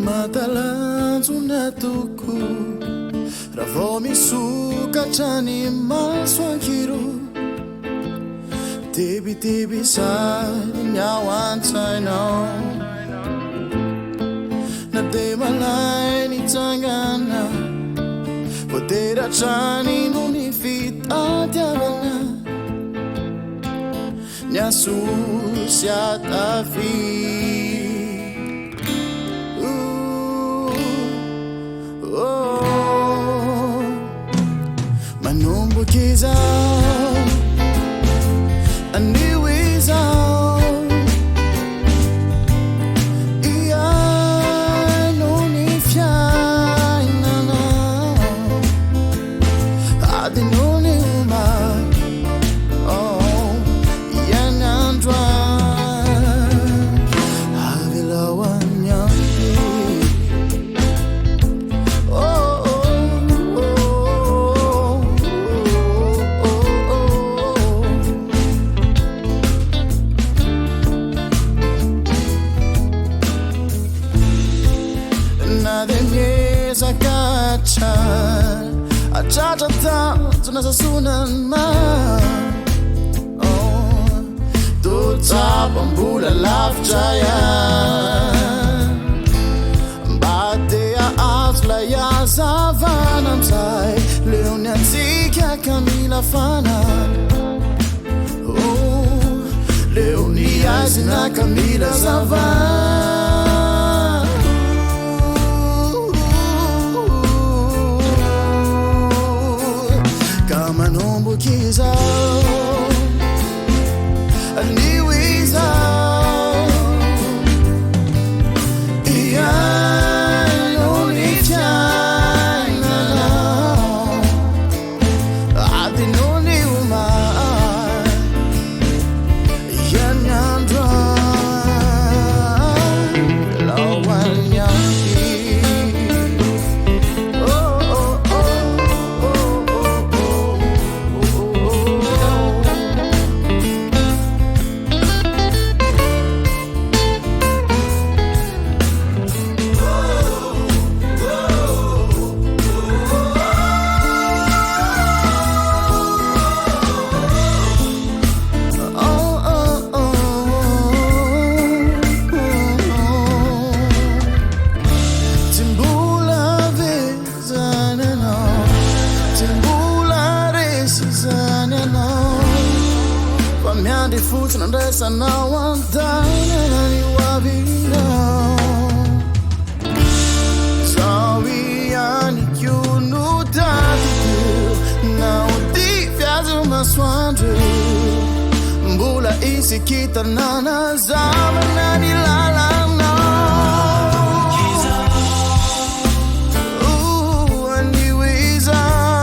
matalanzonatoko raha vao misokatra ny maso ankiro tebiteby sady ny ao an-tsainao na dia malay ny tsangana voateratrany no ny fitadiavana ny asosy atafi manomboky izao anio izao Iaino ny fiainanao adino ny omaly ianandro avelao anyampy atratra tanjo nasasonan ma totsapambola lavitra iany mba tea azo lay azavana amizay leo ny antsika ka mila fanana leo ny aizina ka mila zavana manomboky izao anio izao Iaino ny fiainanao adino ny omaly ianandro lao anyampy sanao andaina ny wavinao zao ianikio no tatiko nao ty fiazo masoandro mbola isikitanana zamana ny lalanao anio izao